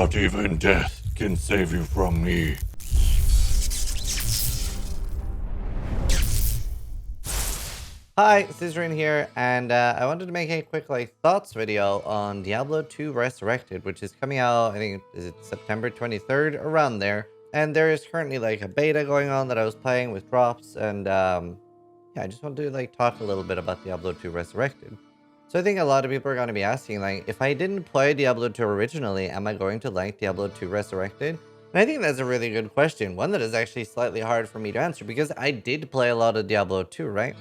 Not even death can save you from me. Hi, Zizaran here, and I wanted to make a quick thoughts video on Diablo 2 Resurrected, which is coming out, I think, is it September 23rd, around there. And there is currently a beta going on that I was playing with drops, and yeah, I just wanted to talk a little bit about Diablo 2 Resurrected. So I think a lot of people are going to be asking, if I didn't play Diablo 2 originally, am I going to like Diablo 2 Resurrected? And I think that's a really good question, one that is actually slightly hard for me to answer because I did play a lot of Diablo 2, right?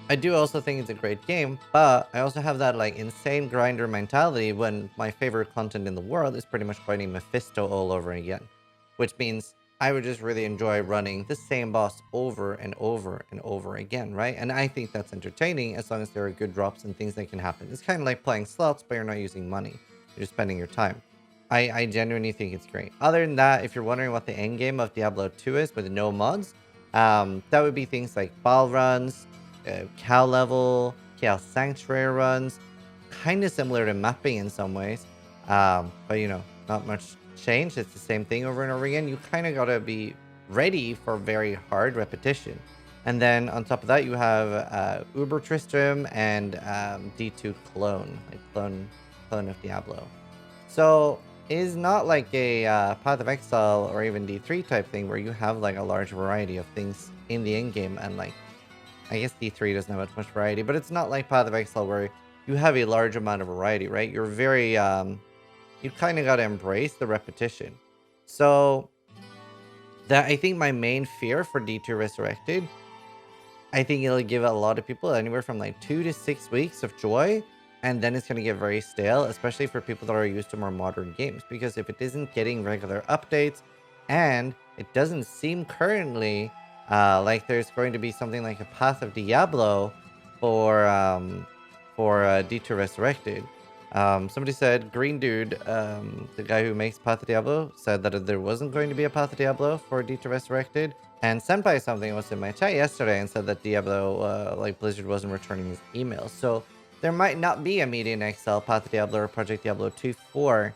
I do also think it's a great game, but I also have that insane grinder mentality when my favorite content in the world is pretty much fighting Mephisto all over again. Which means I would just really enjoy running the same boss over and over and over again, right? And I think that's entertaining as long as there are good drops and things that can happen. It's kind of like playing slots, but you're not using money. You're just spending your time. I genuinely think it's great. Other than that, if you're wondering what the end game of Diablo 2 is with no mods, that would be things like ball runs, cow level, chaos sanctuary runs, kind of similar to mapping in some ways, but not much change. It's the same thing over and over again. You kind of gotta be ready for very hard repetition. And then on top of that, you have Uber Tristram and D2 clone, clone of Diablo. So it is not like a Path of Exile or even D3 type thing where you have a large variety of things in the end game, and I guess D3 doesn't have much variety, but it's not like Path of Exile where you have a large amount of variety, right? You're very, you kind of got to embrace the repetition. So, that I think my main fear for D2 Resurrected, I think it'll give a lot of people anywhere from 2 to 6 weeks of joy, and then it's going to get very stale, especially for people that are used to more modern games. Because if it isn't getting regular updates, and it doesn't seem currently like there's going to be something like a Path of Diablo for D2 Resurrected. Somebody said, Green Dude, the guy who makes Path of Diablo, said that there wasn't going to be a Path of Diablo for D2 Resurrected. And Senpai something was in my chat yesterday and said that Diablo, Blizzard wasn't returning his emails. So there might not be a Median XL, Path of Diablo, or Project Diablo 2 for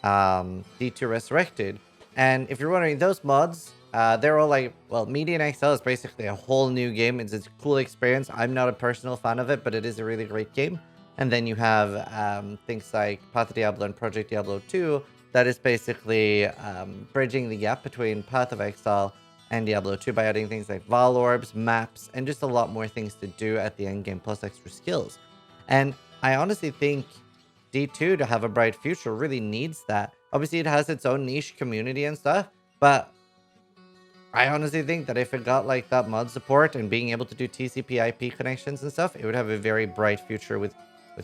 D2 Resurrected. And if you're wondering, those mods, they're all Median XL is basically a whole new game. It's a cool experience. I'm not a personal fan of it, but it is a really great game. And then you have things like Path of Diablo and Project Diablo 2 that is basically bridging the gap between Path of Exile and Diablo 2 by adding things like Val Orbs, maps, and just a lot more things to do at the end game, plus extra skills. And I honestly think D2 to have a bright future really needs that. Obviously, it has its own niche community and stuff, but I honestly think that if it got that mod support and being able to do TCP IP connections and stuff, it would have a very bright future with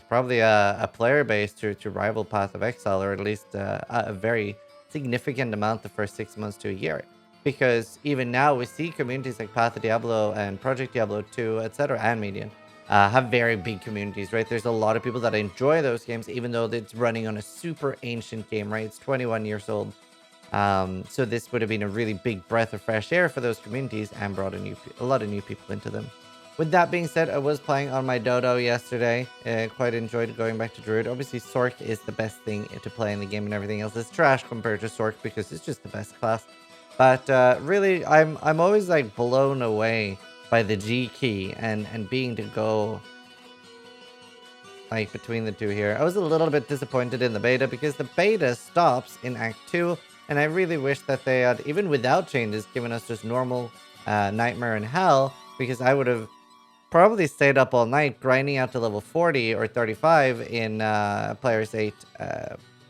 probably a player base to rival Path of Exile, or at least a very significant amount the first 6 months to a year. Because even now we see communities like Path of Diablo and Project Diablo 2, etc., and Median have very big communities, right? There's a lot of people that enjoy those games, even though it's running on a super ancient game, right? It's 21 years old. So this would have been a really big breath of fresh air for those communities and brought a lot of new people into them. With that being said, I was playing on my Dodo yesterday. Quite enjoyed going back to Druid. Obviously, Sork is the best thing to play in the game, and everything else is trash compared to Sork because it's just the best class. But really, I'm always blown away by the G key and being to go between the two here. I was a little bit disappointed in the beta because the beta stops in Act 2, and I really wish that they had, even without changes, given us just normal Nightmare and Hell, because I would have probably stayed up all night grinding out to level 40 or 35 in Players 8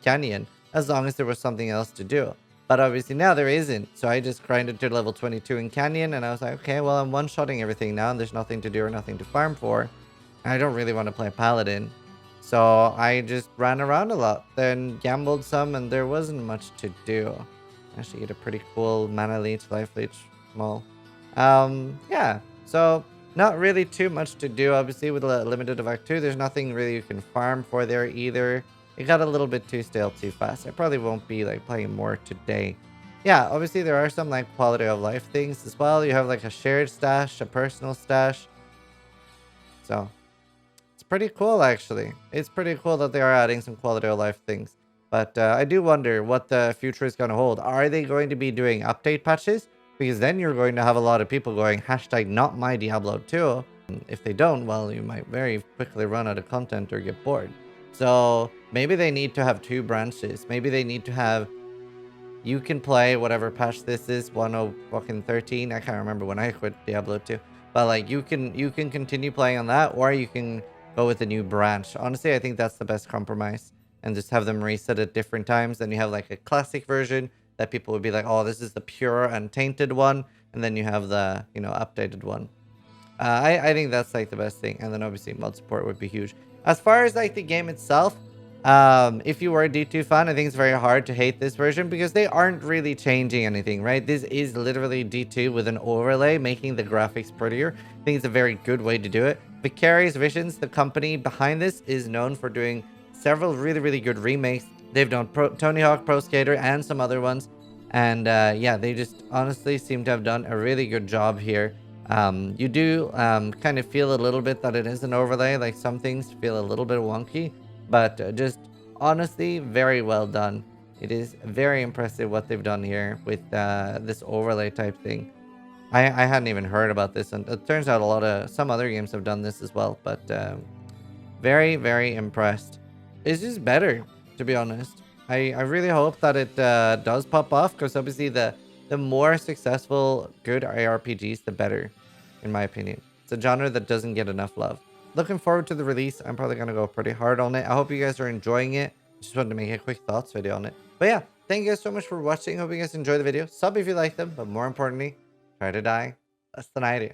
Canyon, as long as there was something else to do. But obviously now there isn't, so I just grinded to level 22 in Canyon, and I was like, okay, well, I'm one-shotting everything now, and there's nothing to do or nothing to farm for. I don't really want to play Paladin, so I just ran around a lot, then gambled some, and there wasn't much to do. Actually get a pretty cool mana leech, life leech, small. Yeah, so not really too much to do, obviously, with a limited of Act 2. There's nothing really you can farm for there either. It got a little bit too stale too fast. I probably won't be playing more today. Yeah, obviously there are some quality of life things as well. You have a shared stash, a personal stash. So it's pretty cool actually. It's pretty cool that they are adding some quality of life things. But I do wonder what the future is going to hold. Are they going to be doing update patches? Because then you're going to have a lot of people going hashtag not my Diablo 2. If they don't, well, you might very quickly run out of content or get bored. So maybe they need to have two branches. Maybe they need to have, you can play whatever patch this is, 10.13. I can't remember when I quit Diablo 2. But like you can continue playing on that, or you can go with a new branch. Honestly, I think that's the best compromise. And just have them reset at different times. Then you have like a classic version that people would be like, oh, this is the pure untainted one. And then you have the, you know, updated one. I think that's like the best thing. And then obviously mod support would be huge. As far as like the game itself, if you were a D2 fan, I think it's very hard to hate this version because they aren't really changing anything, right? This is literally D2 with an overlay, making the graphics prettier. I think it's a very good way to do it. Vicarious Visions, the company behind this, is known for doing several really good remakes. They've done Tony Hawk Pro Skater and some other ones. And yeah, they just honestly seem to have done a really good job here. You do kind of feel a little bit that it is an overlay, like some things feel a little bit wonky, but just honestly very well done. It is very impressive what they've done here with this overlay type thing. I hadn't even heard about this, and it turns out some other games have done this as well, but very impressed. It's just better, to be honest. I really hope that it does pop off, because obviously the more successful good ARPGs, the better, in my opinion. It's a genre that doesn't get enough love. Looking forward to the release. I'm probably going to go pretty hard on it. I hope you guys are enjoying it. Just wanted to make a quick thoughts video on it. But yeah, thank you guys so much for watching. Hope you guys enjoy the video. Sub if you like them, but more importantly, try to die less than I do.